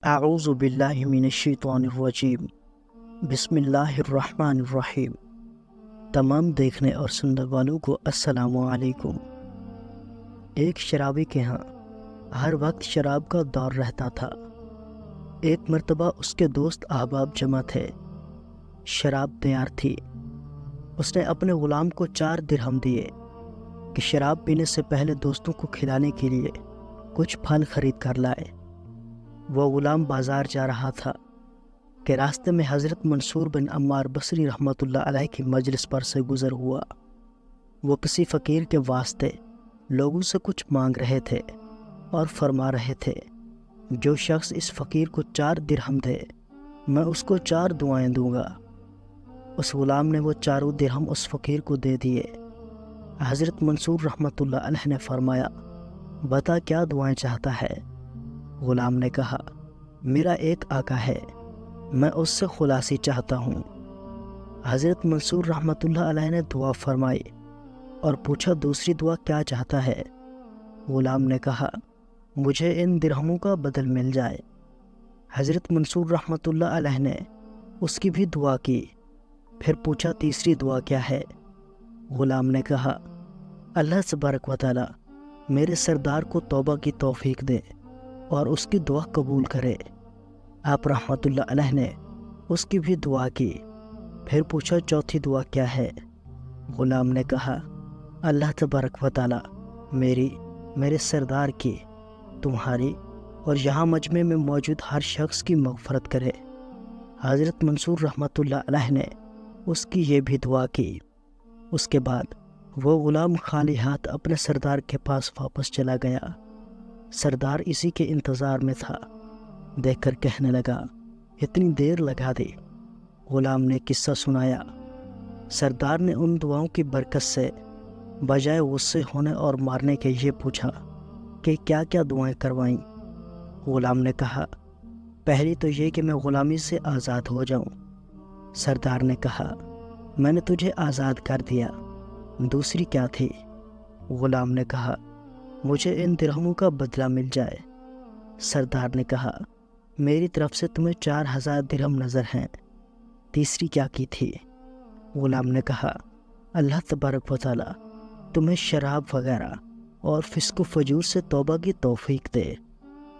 اعوذ باللہ من الشیطان الرجیم بسم اللہ الرحمن الرحیم۔ تمام دیکھنے اور سننے والوں کو السلام علیکم۔ ایک شرابی کے ہاں ہر وقت شراب کا دور رہتا تھا۔ ایک مرتبہ اس کے دوست احباب جمع تھے، شراب تیار تھی۔ اس نے اپنے غلام کو 4 درہم دیے کہ شراب پینے سے پہلے دوستوں کو کھلانے کے لیے کچھ پھل خرید کر لائے۔ وہ غلام بازار جا رہا تھا کہ راستے میں حضرت منصور بن عمار بصری رحمۃ اللہ علیہ کی مجلس پر سے گزر ہوا۔ وہ کسی فقیر کے واسطے لوگوں سے کچھ مانگ رہے تھے اور فرما رہے تھے، جو شخص اس فقیر کو 4 درہم دے میں اس کو 4 دعائیں دوں گا۔ اس غلام نے وہ 4 درہم اس فقیر کو دے دیے۔ حضرت منصور رحمۃ اللہ علیہ نے فرمایا، بتا کیا دعائیں چاہتا ہے؟ غلام نے کہا، میرا ایک آقا ہے، میں اس سے خلاصی چاہتا ہوں۔ حضرت منصور رحمۃ اللہ علیہ نے دعا فرمائی اور پوچھا، دوسری دعا کیا چاہتا ہے؟ غلام نے کہا، مجھے ان درہموں کا بدل مل جائے۔ حضرت منصور رحمۃ اللہ علیہ نے اس کی بھی دعا کی، پھر پوچھا تیسری دعا کیا ہے؟ غلام نے کہا، اللہ تبارک و تعالی میرے سردار کو توبہ کی توفیق دے اور اس کی دعا قبول کرے۔ آپ رحمۃ اللہ علیہ نے اس کی بھی دعا کی، پھر پوچھا چوتھی دعا کیا ہے؟ غلام نے کہا، اللہ تبارک و تعالی میرے سردار کی، تمہاری اور یہاں مجمع میں موجود ہر شخص کی مغفرت کرے۔ حضرت منصور رحمۃ اللہ علیہ نے اس کی یہ بھی دعا کی۔ اس کے بعد وہ غلام خالی ہاتھ اپنے سردار کے پاس واپس چلا گیا۔ سردار اسی کے انتظار میں تھا، دیکھ کر کہنے لگا، اتنی دیر لگا دی۔ غلام نے قصہ سنایا۔ سردار نے ان دعاؤں کی برکت سے بجائے غصے ہونے اور مارنے کے یہ پوچھا کہ کیا کیا دعائیں کروائیں؟ غلام نے کہا، پہلی تو یہ کہ میں غلامی سے آزاد ہو جاؤں۔ سردار نے کہا، میں نے تجھے آزاد کر دیا، دوسری کیا تھی؟ غلام نے کہا، مجھے ان درہموں کا بدلہ مل جائے۔ سردار نے کہا، میری طرف سے تمہیں 4000 درہم نظر ہیں، تیسری کیا کی تھی؟ غلام نے کہا، اللہ تبارک و تعالی تمہیں شراب وغیرہ اور فسق و فجور سے توبہ کی توفیق دے۔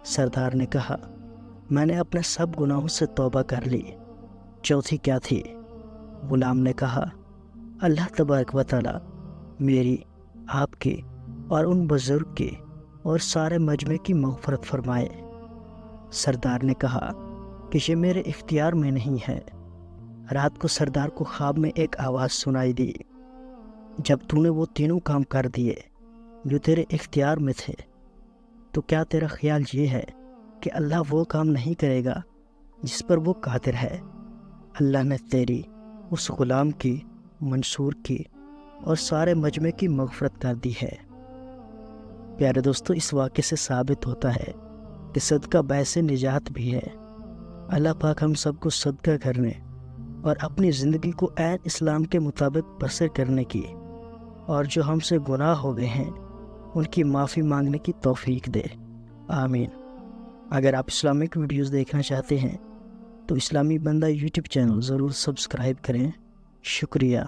سردار نے کہا، میں نے اپنے سب گناہوں سے توبہ کر لی، چوتھی کیا تھی؟ غلام نے کہا، اللہ تبارک و تعالی میری، آپ کی اور ان بزرگ کی اور سارے مجمع کی مغفرت فرمائے۔ سردار نے کہا کہ یہ میرے اختیار میں نہیں ہے۔ رات کو سردار کو خواب میں ایک آواز سنائی دی، جب تو نے وہ تینوں کام کر دیے جو تیرے اختیار میں تھے، تو کیا تیرا خیال یہ ہے کہ اللہ وہ کام نہیں کرے گا جس پر وہ قادر ہے؟ اللہ نے تیری، اس غلام کی، منصور کی اور سارے مجمع کی مغفرت کر دی ہے۔ پیارے دوستو، اس واقعے سے ثابت ہوتا ہے کہ صدقہ باعث نجات بھی ہے۔ اللہ پاک ہم سب کو صدقہ کرنے اور اپنی زندگی کو عین اسلام کے مطابق بسر کرنے کی، اور جو ہم سے گناہ ہو گئے ہیں ان کی معافی مانگنے کی توفیق دے، آمین۔ اگر آپ اسلامک ویڈیوز دیکھنا چاہتے ہیں تو اسلامی بندہ یوٹیوب چینل ضرور سبسکرائب کریں۔ شکریہ۔